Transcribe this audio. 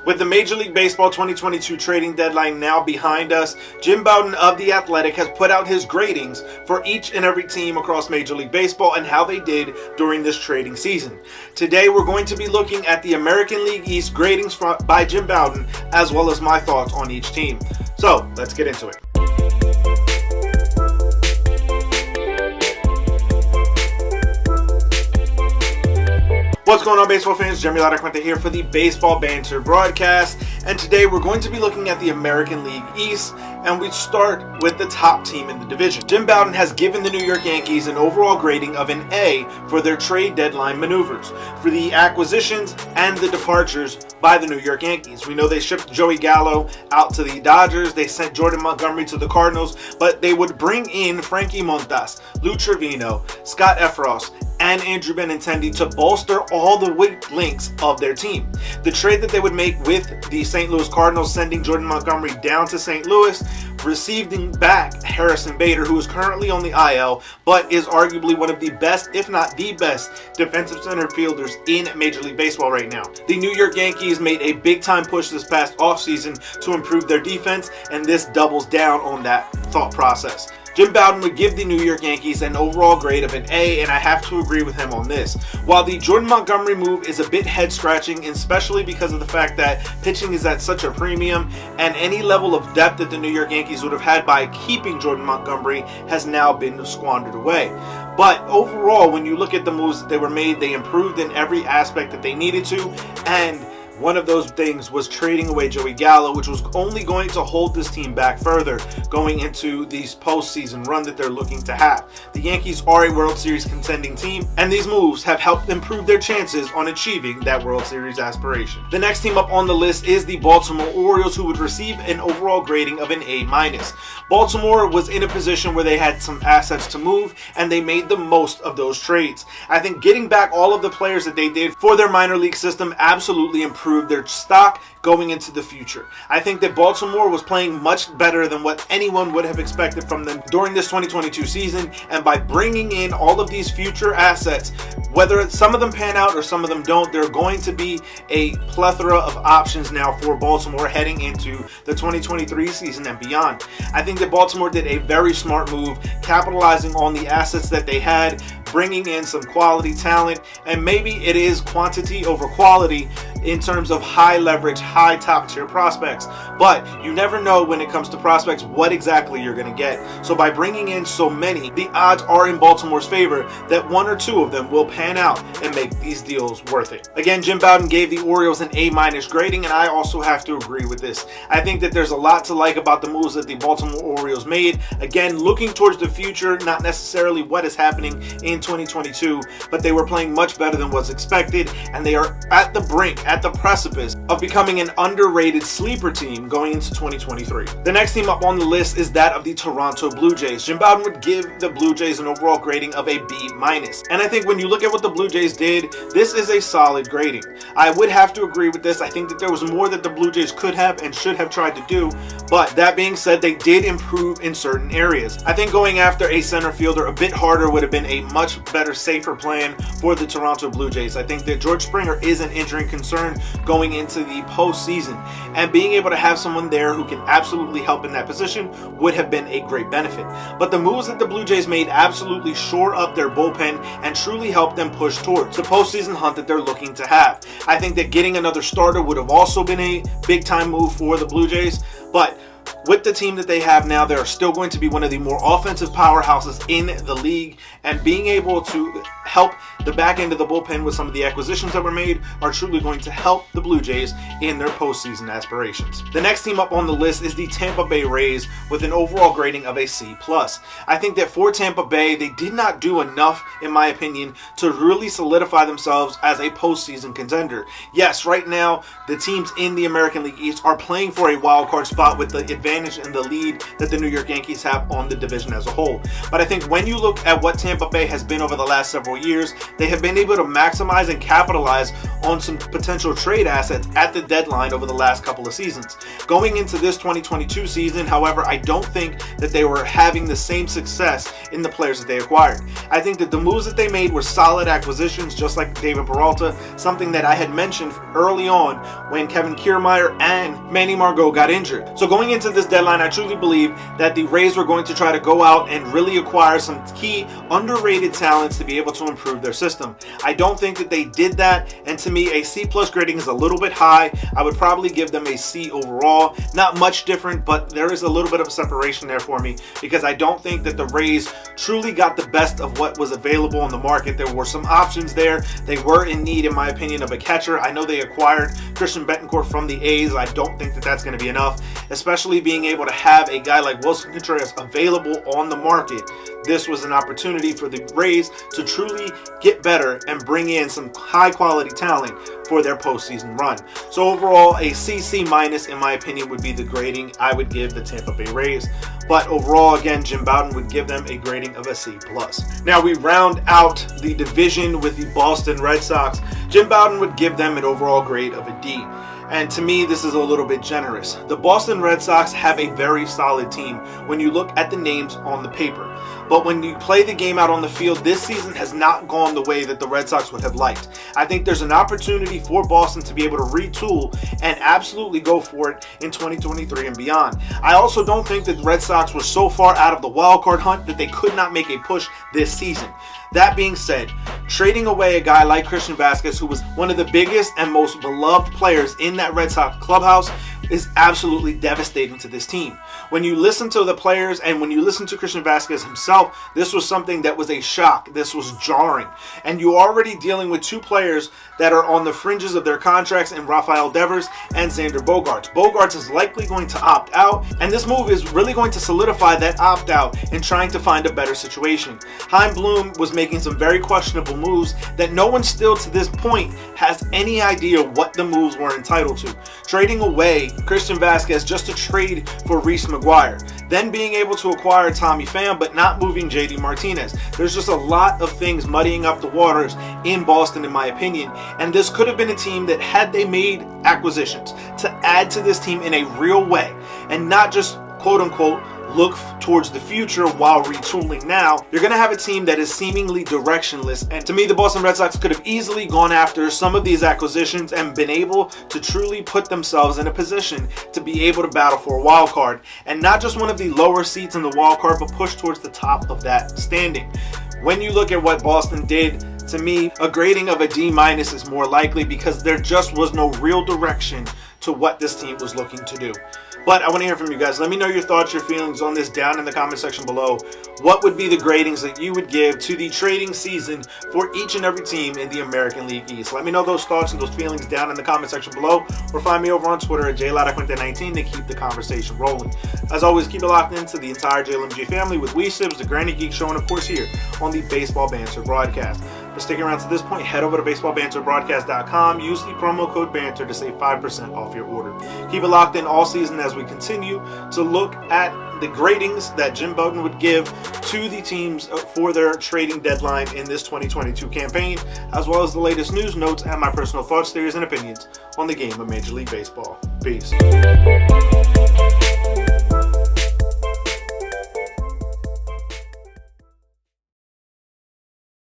With the Major League Baseball 2022 trading deadline now behind us, Jim Bowden of The Athletic has put out his gradings for each and every team across Major League Baseball and how they did during this trading season. Today we're going to be looking at the American League East gradings by Jim Bowden, as well as my thoughts on each team. So let's get into it. What's going on, baseball fans? Jeremy Laracuente here for the Baseball Banter Broadcast, and today we're going to be looking at the American League East, and we start with the top team in the division. Jim Bowden has given the New York Yankees an overall grading of an A for their trade deadline maneuvers, for the acquisitions and the departures by the New York Yankees. We know they shipped Joey Gallo out to the Dodgers, they sent Jordan Montgomery to the Cardinals, but they would bring in Frankie Montas, Lou Trevino, Scott Efros, and Andrew Benintendi to bolster all the weak links of their team. The trade that they would make with the St. Louis Cardinals, sending Jordan Montgomery down to St. Louis, receiving back Harrison Bader, who is currently on the IL, but is arguably one of the best, if not the best, defensive center fielders in Major League Baseball right now. The New York Yankees made a big-time push this past offseason to improve their defense, and this doubles down on that thought process. Jim Bowden would give the New York Yankees an overall grade of an A, and I have to agree with him on this. While the Jordan Montgomery move is a bit head-scratching, especially because of the fact that pitching is at such a premium, and any level of depth that the New York Yankees would have had by keeping Jordan Montgomery has now been squandered away. But overall, when you look at the moves that they were made, they improved in every aspect that they needed to, and one of those things was trading away Joey Gallo, which was only going to hold this team back further going into these postseason run that they're looking to have. The Yankees are a World Series contending team, and these moves have helped improve their chances on achieving that World Series aspiration. The next team up on the list is the Baltimore Orioles, who would receive an overall grading of an A-. Baltimore was in a position where they had some assets to move, and they made the most of those trades. I think getting back all of the players that they did for their minor league system absolutely improved their stock going into the future. I think that Baltimore was playing much better than what anyone would have expected from them during this 2022 season, and by bringing in all of these future assets, whether some of them pan out or some of them don't, there are going to be a plethora of options now for Baltimore heading into the 2023 season and beyond. I think that Baltimore did a very smart move, capitalizing on the assets that they had, bringing in some quality talent, and maybe it is quantity over quality in terms of high leverage, high top tier prospects, but you never know when it comes to prospects what exactly you're going to get. So by bringing in so many, the odds are in Baltimore's favor that one or two of them will pan out and make these deals worth it. Again, Jim Bowden gave the Orioles an A- grading, and I also have to agree with this. I think that there's a lot to like about the moves that the Baltimore Orioles made. Again, looking towards the future, not necessarily what is happening in 2022, but they were playing much better than was expected, and they are at the brink, at the precipice of becoming an underrated sleeper team going into 2023. The next team up on the list is that of the Toronto Blue Jays. Jim Bowden would give the Blue Jays an overall grading of a B-, and I think when you look at what the Blue Jays did, this is a solid grading. I would have to agree with this. I think that there was more that the Blue Jays could have and should have tried to do, but that being said, they did improve in certain areas. I think going after a center fielder a bit harder would have been a much better, safer plan for the Toronto Blue Jays. I think that George Springer is an injury concern going into the postseason, and being able to have someone there who can absolutely help in that position would have been a great benefit. But the moves that the Blue Jays made absolutely shore up their bullpen and truly helped them push towards the postseason hunt that they're looking to have. I think that getting another starter would have also been a big time move for the Blue Jays, but with the team that they have now, they're still going to be one of the more offensive powerhouses in the league, and being able to help the back end of the bullpen with some of the acquisitions that were made are truly going to help the Blue Jays in their postseason aspirations. The next team up on the list is the Tampa Bay Rays with an overall grading of a C+. I think that for Tampa Bay, they did not do enough, in my opinion, to really solidify themselves as a postseason contender. Yes, right now, the teams in the American League East are playing for a wild card spot with the advantage advantage in the lead that the New York Yankees have on the division as a whole. But I think when you look at what Tampa Bay has been over the last several years, they have been able to maximize and capitalize on some potential trade assets at the deadline over the last couple of seasons. Going into this 2022 season, however, I don't think that they were having the same success in the players that they acquired. I think that the moves that they made were solid acquisitions, just like David Peralta, something that I had mentioned early on when Kevin Kiermaier and Manny Margot got injured. So going into this deadline, I truly believe that the Rays were going to try to go out and really acquire some key underrated talents to be able to improve their system. I don't think that they did that, and to me, a C+ grading is a little bit high. I would probably give them a C overall. Not much different, but there is a little bit of separation there for me because I don't think that the Rays truly got the best of what was available on the market. There were some options there. They were in need, in my opinion, of a catcher. I know they acquired Christian Betancourt from the A's. I don't think that that's going to be enough, especially being able to have a guy like Wilson Contreras available on the market. This was an opportunity for the Rays to truly get better and bring in some high quality talent for their postseason run. So overall, a C minus in my opinion would be the grading I would give the Tampa Bay Rays. But overall, again, Jim Bowden would give them a grading of a C+. Now we round out the division with the Boston Red Sox. Jim Bowden would give them an overall grade of a D. And to me, this is a little bit generous. The Boston Red Sox have a very solid team when you look at the names on the paper. But when you play the game out on the field, this season has not gone the way that the Red Sox would have liked. I think there's an opportunity for Boston to be able to retool and absolutely go for it in 2023 and beyond. I also don't think that the Red Sox were so far out of the wild card hunt that they could not make a push this season. That being said, trading away a guy like Christian Vazquez, who was one of the biggest and most beloved players in that Red Sox clubhouse, is absolutely devastating to this team. When you listen to the players and when you listen to Christian Vazquez himself, this was something that was a shock. This was jarring. And you're already dealing with two players that are on the fringes of their contracts in Rafael Devers and Xander Bogaerts. Bogaerts is likely going to opt out, and this move is really going to solidify that opt-out in trying to find a better situation. Chaim Bloom was making some very questionable moves that no one still to this point has any idea what the moves were entitled to. Trading away Christian Vazquez just to trade for Reese McGuire, then being able to acquire Tommy Pham but not moving JD Martinez. There's just a lot of things muddying up the waters in Boston, in my opinion, and this could have been a team that, had they made acquisitions to add to this team in a real way and not just quote-unquote look towards the future while retooling now, you're going to have a team that is seemingly directionless. And to me, the Boston Red Sox could have easily gone after some of these acquisitions and been able to truly put themselves in a position to be able to battle for a wild card, and not just one of the lower seats in the wild card, but push towards the top of that standing. When you look at what Boston did, to me, a grading of a D- is more likely because there just was no real direction to what this team was looking to do. But I want to hear from you guys. Let me know your thoughts, your feelings on this down in the comment section below. What would be the gradings that you would give to the trading season for each and every team in the American League East? Let me know those thoughts and those feelings down in the comment section below, or find me over on Twitter at JLaracuente19 to keep the conversation rolling. As always, keep it locked into the entire JLMG family with We Sibs, the Granny Geek Show, and of course here on the Baseball Banter Broadcast. For sticking around to this point, head over to baseballbanterbroadcast.com. Use the promo code BANTER to save 5% off your order. Keep it locked in all season as we continue to look at the gradings that Jim Bowden would give to the teams for their trading deadline in this 2022 campaign, as well as the latest news, notes, and my personal thoughts, theories, and opinions on the game of Major League Baseball. Peace.